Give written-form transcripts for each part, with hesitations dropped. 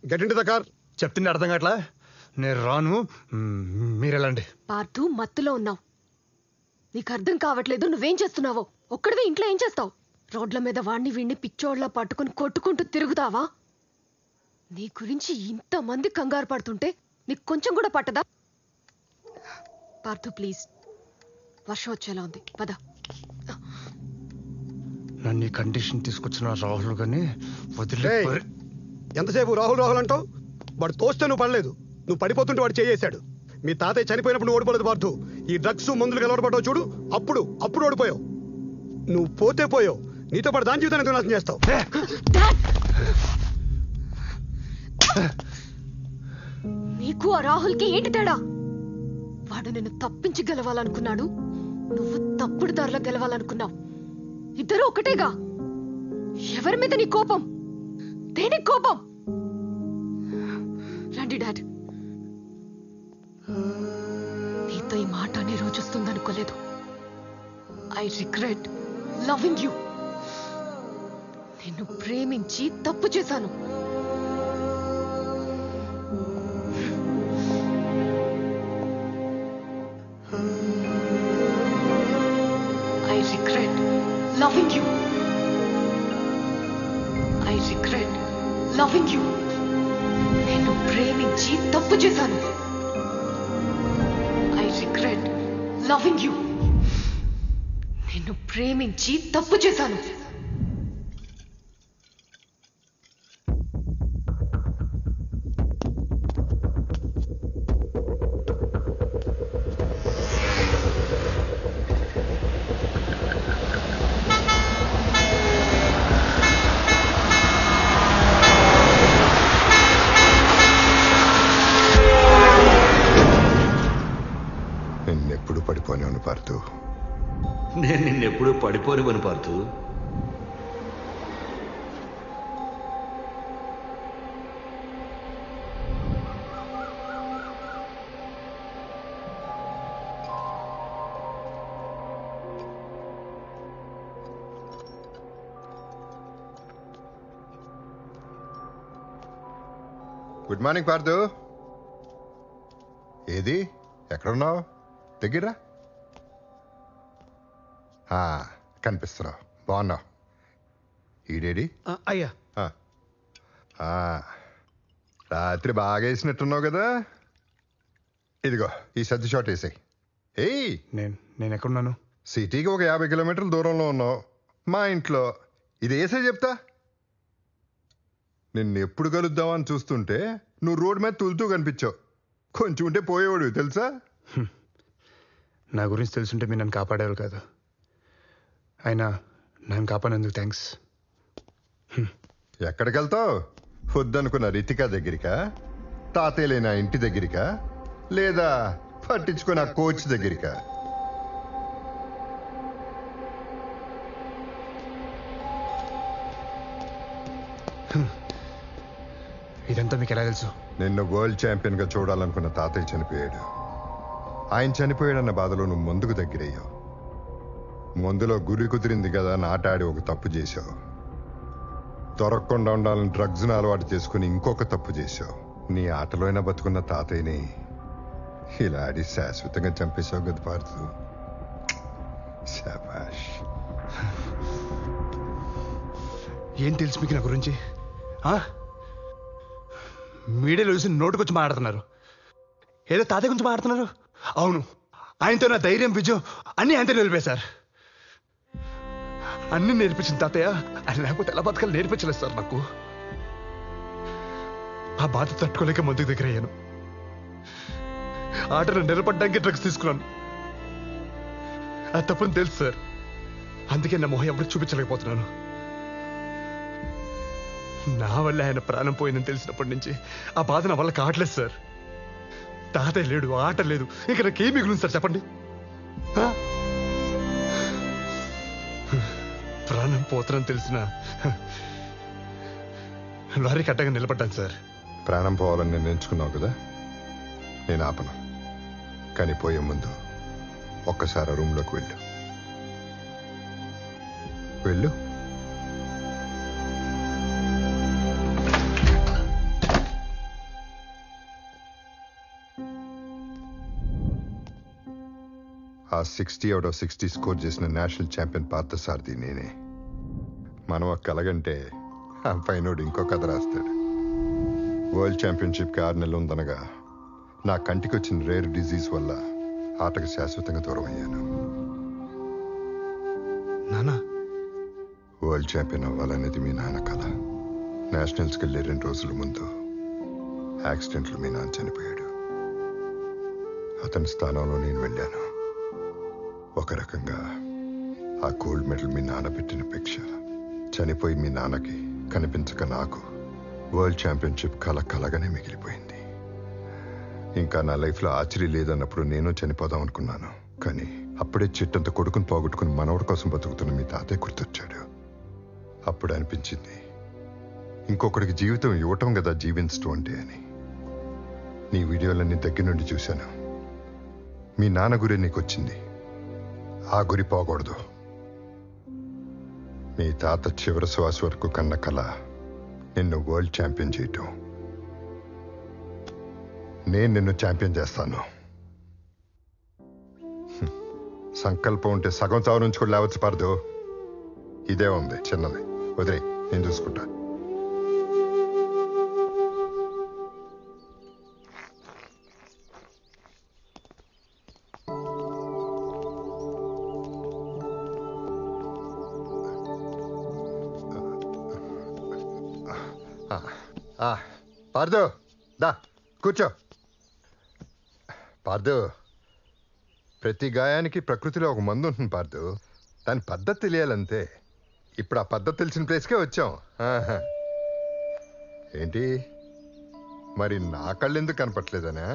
Get in to the car. చెప్తుంటే అర్థం కావట్లా. నేను రాను, మీరెళ్ళండి. పార్థు, మత్తులో ఉన్నావు. నీకు అర్థం కావట్లేదు నువ్వేం చేస్తున్నావో. ఒక్కడివే ఇంట్లో ఏం చేస్తావు? రోడ్ల మీద వాణ్ణి వీణ్ణి పిచ్చోళ్ళ పట్టుకుని కొట్టుకుంటూ తిరుగుతావా? నీ గురించి ఇంతమంది కంగారు పడుతుంటే నీకు కొంచెం కూడా పట్టదా? పార్థు ప్లీజ్, వర్షం వచ్చేలా ఉంది, పద. నన్ను ఈ కండిషన్ తీసుకొచ్చిన రాహుల్ గాని వదిలే. ఎంతసేపు రాహుల్ రాహుల్ అంటావు? వాడు తోస్తే నువ్వు పడలేదు, నువ్వు పడిపోతుంటే వాడు చేయేశాడు. మీ తాతయ్య చనిపోయినప్పుడు నువ్వు ఓడిపోలేదు పార్థు. ఈ డ్రగ్స్ మందులు అలవాటు పడ్డావు చూడు, అప్పుడు ఓడిపోయావు. నువ్వు పోతే పోయావు, నీతో పాటు దాని జీవితాన్ని నాశనం చేస్తావు. నీకు ఆ రాహుల్కి ఏంటి తేడా? వాడు నిన్ను తప్పించి గెలవాలనుకున్నాడు, నువ్వు తప్పుడు దారిలో గెలవాలనుకున్నావు. ఇద్దరు ఒకటేగా. ఎవరి మీద నీ కోపం? దేనికి కోపం? రండి డాడ్. నీతో ఈ మాట అనే రోజు వస్తుందనుకోలేదు. I regret loving you. నిన్ను ప్రేమించి తప్పు చేశాను. I regret loving you. I regret loving you. నేను ప్రేమించి తప్పు చేశాను. I regret loving you. నేను ప్రేమించి తప్పు చేశాను. నిన్నెప్పుడు పడిపోయాను పార్థు. నేను నిన్నెప్పుడు పడిపోనివను పార్థు. Good morning Parthu. ఏది ఎక్కడున్నావు? దగ్గర కనిపిస్తున్నావు, బాగున్నావు. ఈడేడి? అయ్యా రాత్రి బాగా వేసినట్టున్నావు కదా. ఇదిగో ఈ సర్ది షాట్ వేసాయి. ఏయ్, నేను ఎక్కడున్నాను? సిటీకి ఒక 50 కిలోమీటర్ల దూరంలో ఉన్నావు, మా ఇంట్లో. ఇది వేసే చెప్తా. నిన్ను ఎప్పుడు కలుద్దామని చూస్తుంటే నువ్వు రోడ్డు మీద తులుతూ కనిపించావు. కొంచెం ఉంటే పోయేవాడు తెలుసా. నా గురించి తెలుసుంటే మీరు నన్ను కాపాడేవారు కాదు. అయినా నన్ను కాపాడినందుకు థ్యాంక్స్. ఎక్కడికి వెళ్తావు? వద్దనుకున్న రితికా దగ్గరికా, తాతయ్య లేని ఇంటి దగ్గరికా, లేదా పట్టించుకున్న కోచ్ దగ్గరికా? ఇదంతా మీకు ఎలా తెలుసు? నిన్ను వరల్డ్ ఛాంపియన్గా చూడాలనుకున్న తాతయ్య చనిపోయాడు. ఆయన చనిపోయాడన్న బాధలో నువ్వు ముందుకు దగ్గరయ్యావు. ముందులో గురి కుదిరింది కదా అని ఆట ఆడి ఒక తప్పు చేశావు. దొరకకుండా ఉండాలని డ్రగ్స్ను అలవాటు చేసుకుని ఇంకొక తప్పు చేశావు. నీ ఆటలో అయినా బతుకున్న తాతయ్యని ఇలా ఆడి శాశ్వతంగా చంపేశావు కదా పార్థు. శాబాష్. ఏం తెలుసు మీకు నా గురించి? మీడియాలో చూసి నోటుకొచ్చి మాట్లాడుతున్నారు. ఏదో తాతయ్య గురించి మాట్లాడుతున్నారు. అవును, ఆయనతో నా ధైర్యం, విజయం అన్నీ ఆయనతో నిలిపేశారు. అన్నీ నేర్పించిన తాతయ్య ఆయన లేకపోతే ఎలా బతకాలి నేర్పించలేదు సార్ నాకు. ఆ బాధ తట్టుకోలేక ముందుకు దగ్గర అయ్యాను. ఆటను నిలబడ్డానికి డ్రగ్స్ తీసుకున్నాను. అది తప్పని తెలుసు సార్. అందుకే నా మొహం ఎవరికి చూపించలేకపోతున్నాను. నా వల్ల ఆయన ప్రాణం పోయిందని తెలిసినప్పటి నుంచి ఆ బాధ నా వల్ల కావట్లేదు సార్. తాతయ్య లేడు, ఆట లేదు, ఇంకా నాకేం మిగులుంది సార్ చెప్పండి? ప్రాణం పోతానని తెలిసిన లారీకి అడ్డగా నిలబడ్డాను సార్. ప్రాణం పోవాలని నేను ఎంచుకున్నావు కదా, నేను ఆపను. కానీ పోయే ముందు ఒక్కసారి రూమ్లోకి వెళ్ళు. ఆ 60/60 స్కోర్ చేసిన నేషనల్ ఛాంపియన్ పార్థసారథి నేనే. మనం ఒక కలగంటే ఆ పైనోడు ఇంకో కథ రాస్తాడు. వరల్డ్ ఛాంపియన్షిప్కి 6 నెలలు ఉందనగా నా కంటికి వచ్చిన రేర్ డిజీజ్ వల్ల ఆటకు శాశ్వతంగా దూరం అయ్యాను. నానా వరల్డ్ ఛాంపియన్ అవ్వాలనేది మీ నాన్న కళ. నేషనల్స్కి వెళ్ళే 2 రోజుల ముందు యాక్సిడెంట్లో మీ నాన్న చనిపోయాడు. అతని స్థానంలో నేను వెళ్ళాను. ఒక రకంగా ఆ గోల్డ్ మెడల్ మీ నాన్న పెట్టిన భిక్ష. చనిపోయి మీ నాన్నకి కనిపించక నాకు వరల్డ్ ఛాంపియన్షిప్ కలగానే మిగిలిపోయింది. ఇంకా నా లైఫ్లో ఆశ్చర్య లేదన్నప్పుడు నేను చనిపోదాం అనుకున్నాను. కానీ అప్పుడే చెట్టంత కొడుకుని పోగొట్టుకుని మనవడి కోసం బతుకుతున్న మీ తాతయ్య గుర్తొచ్చాడు. అప్పుడు అనిపించింది ఇంకొకడికి జీవితం ఇవ్వటం కదా జీవించటం అంటే అని. నీ వీడియోలన్నీ దగ్గర నుండి చూశాను. మీ నాన్న గురి నీకు వచ్చింది. ఆ గురి పోకూడదు. మీ తాత చివరి శ్వాస వరకు కన్న కళ నిన్ను వరల్డ్ ఛాంపియన్ చేయటం. నేను నిన్ను ఛాంపియన్ చేస్తాను. సంకల్పం ఉంటే సగం చావు నుంచి కూడా లేవచ్చు పడదు. ఇదే ఉంది చిన్నది, వదిలే, నేను చూసుకుంటా. పార్దు, దా కూర్చో. పార్దు, ప్రతి గాయానికి ప్రకృతిలో ఒక మందు ఉంటుంది పార్దు. దాని పద్ధతి తెలియాలంతే. ఇప్పుడు ఆ పద్ధతి తెలిసిన ప్లేస్కే వచ్చాం. ఆహా. ఏంటి మరి నా కళ్ళు ఎందుకు కనపట్లేదనా?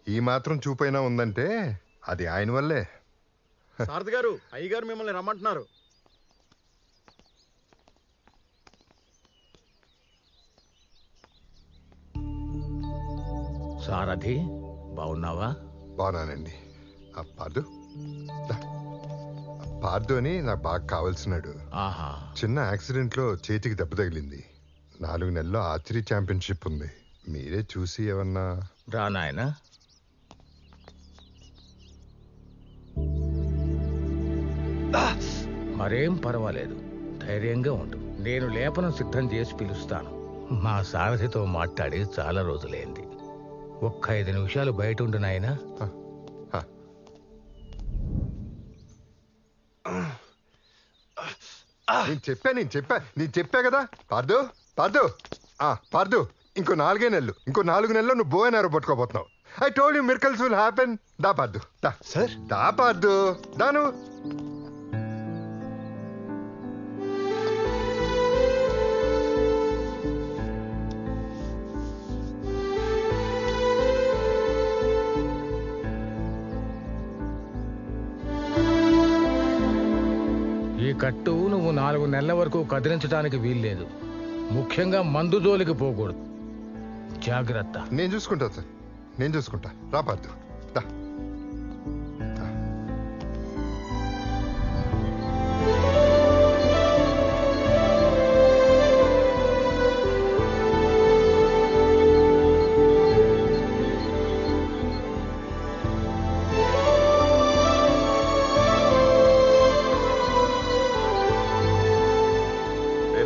ఈ మాత్రం చూపైనా ఉందంటే అది ఆయన వల్లే. సారథి గారు, అయ్యగారు మిమ్మల్ని రమ్మంటున్నారు. సారథి, బాగున్నావా? బాగున్నానండి. ఆ పార్దు, దా. ఆ పార్దు అని నాకు బాగా కావాల్సినాడు. ఆహా, చిన్న యాక్సిడెంట్లో చేతికి దెబ్బ తగిలింది. 4 నెలల్లో ఆర్చరీ ఛాంపియన్షిప్ ఉంది. మీరే చూసి ఏమన్నా. రా నాయనా. మరేం పర్వాలేదు, ధైర్యంగా ఉండు. నేను లేపనం సిద్ధం చేసి పిలుస్తాను. మా సారథితో మాట్లాడి చాలా రోజులైంది. ఒక్క 5 నిమిషాలు బయట ఉండు నాయనా. నేను చెప్పా కదా పార్దు. పార్దు, పార్దు, ఇంకో 4 నెలలు, ఇంకో 4 నెలల్లో నువ్వు బోయనారు పట్టుకోబోతున్నావు. I told you miracles will happen. దా పార్దు, దా. సార్, దా పార్దు, దాను. ఈ కట్టు నువ్వు 4 నెలల వరకు కదిలించడానికి వీల్లేదు. ముఖ్యంగా మందు జోలికి పోకూడదు. జాగ్రత్త. నేను చూసుకుంటా సార్, నేను చూసుకుంటా. రా పార్దు, దా.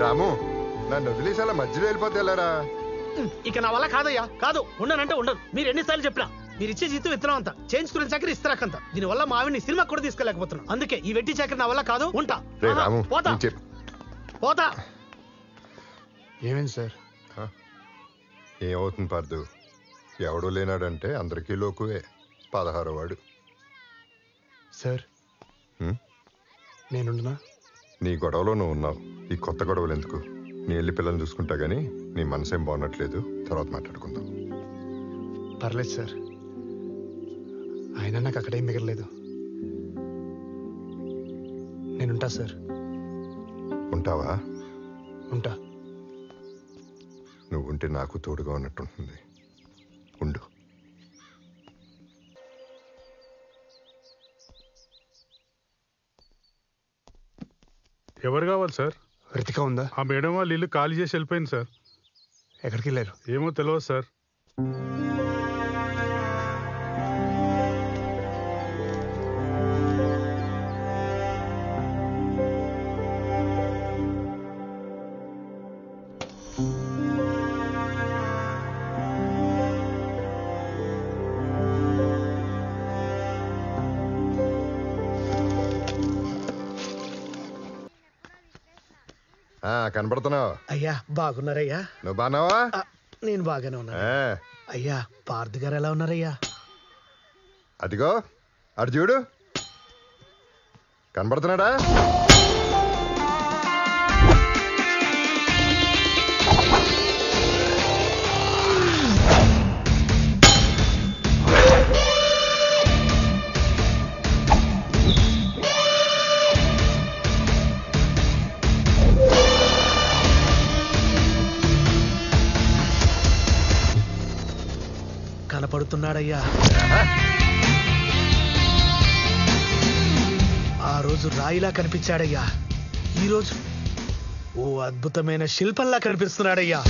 రాము, నన్ను వదిలేసేలా మధ్యలో వెళ్ళిపోతే వెళ్ళారా? ఇక నా వల్ల కాదయ్యా, కాదు. ఉండనంటే ఉండదు. మీరు ఎన్నిసార్లు చెప్పినా మీరు ఇచ్చే జీతం విత్తనం అంతా, చేయించుకునే చాకరీ ఇస్తారాకంత. దీని వల్ల మా ఆవిడ్ని సినిమా కూడా తీసుకెళ్ళకపోతున్నా. అందుకే ఈ వెట్టి చాకరీ నా వల్ల కాదు. ఉంటా. రే రాము, పోతా పోతా. ఏమైంది సార్? ఏమవుతుంది పార్దు? ఎవడో లేనాడంటే అందరికీ లోకువే. 16వ వాడు. సార్, నేనుండునా? నీ గొడవలో నువ్వు ఉన్నావు. ఈ కొత్త గొడవలు ఎందుకు? నీ వెళ్ళి పిల్లల్ని చూసుకుంటా గానీ నీ మనసేం బాగున్నట్లేదు. తర్వాత మాట్లాడుకుందాం. పర్లేదు సార్, అయినా నాకు అక్కడేం మిగలలేదు. నేనుంటా సార్. ఉంటావా? ఉంటా. నువ్వు ఉంటే నాకు తోడుగా ఉన్నట్టుంటుంది. ఉండు. ఎవరు కావాలి సార్? రితిక ఉందా? ఆ మేడం వాళ్ళు ఇల్లు ఖాళీ చేసి వెళ్ళిపోయింది సార్. ఎక్కడికి వెళ్ళారు? ఏమో తెలియదు సార్. కనబడుతున్నావు. అయ్యా బాగున్నారయ్యా? నువ్వు బాగున్నావా? నేను బాగానే ఉన్నా. అయ్యా పార్థ్ గారు ఎలా ఉన్నారయ్యా? అదిగో అటు చూడు, కనబడుతున్నాడా? కనపడుతున్నాడయ్యా. ఆ రోజు రాయిలా కనిపించాడయ్యా, ఈరోజు ఓ అద్భుతమైన శిల్పంలా కనిపిస్తున్నాడయ్యా.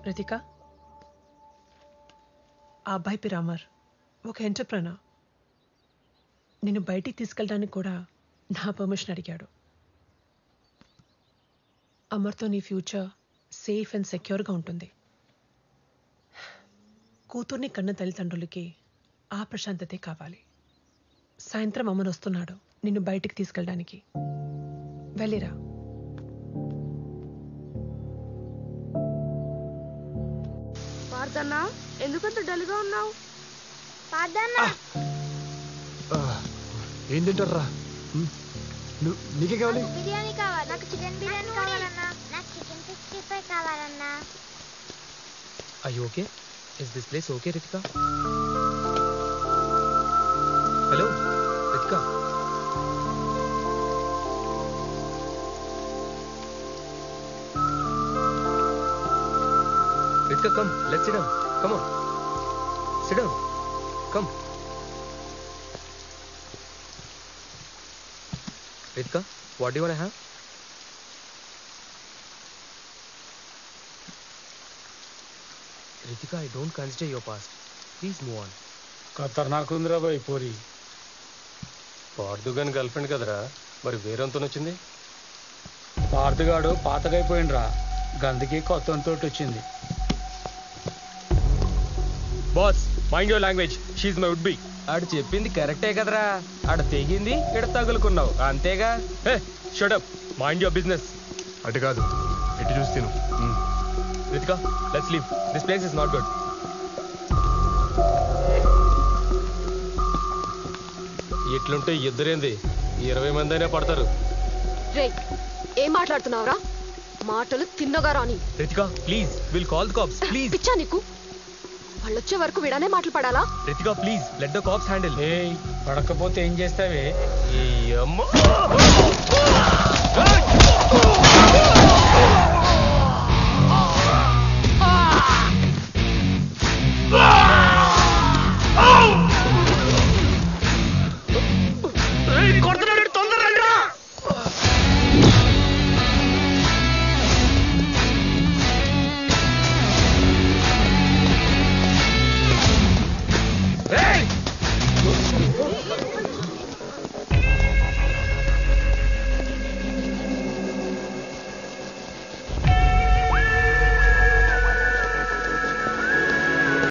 రితిక, ఆ అబ్బాయి పేరు అమర్, ఒక ఎంటర్ప్రెనర్. నేను బయటికి తీసుకెళ్ళడానికి కూడా నా పర్మిషన్ అడిగాడు. అమర్తో నీ ఫ్యూచర్ సేఫ్ అండ్ సెక్యూర్గా ఉంటుంది. కూతుర్ని కన్న తల్లిదండ్రులకి ఆ ప్రశాంతతే కావాలి. సాయంత్రం అమర్ వస్తున్నాడు నిన్ను బయటికి తీసుకెళ్ళడానికి. వెళ్ళిరా. పార్థన్నా, ఎందుకంత డల్గా ఉన్నావు? ఏం తింటారా? నీకే కావాలి? బిర్యానీ కావాలి. నాకు చికెన్ బిర్యానీ కావాలన్నా. నాకు చికెన్ 65 కావాలన్నా. Are you okay? Is this place okay, Ritika? Hello, Ritika. Ritika, come. Let's sit down. Come on. Sit down. Come. Ritika, what do you want to have? Ritika, I don't consider your past. Please move on. ఖతర్నాక్ ఉందిరా bye పోరి. పార్థుగాని girl friend కదరా, మరి వేరేంతో వచ్చింది? పార్థుగాడు పాతగైపోయిండ్రా, గందుకి కొత్త తోటి వచ్చింది. Boss, mind your language. She my would be. ఆడు చెప్పింది కరెక్టే కదరా. ఆడ తెగింది, ఇక్కడ తగులుకున్నావు అంతేగా. Hey, shut up. Mind your business. అటు కాదు, ఇటు చూసి తిను. Ritika, let's leave. This place is not good. ఇట్లుంటే ఇద్దరేంది, 20 మంది అయినా పడతారు. రే, ఏం మాట్లాడుతున్నావురా? మాటలు తిన్నగా రాని. Ritika, please. We'll call the cops. Please. పిచ్చా నీకు? వాళ్ళొచ్చే వరకు విడానే మాటలు పడాలా? Ritika, please. Let the cops handle. ఏయ్, పడకపోతే ఏం చేస్తావే? ఈ అమ్మ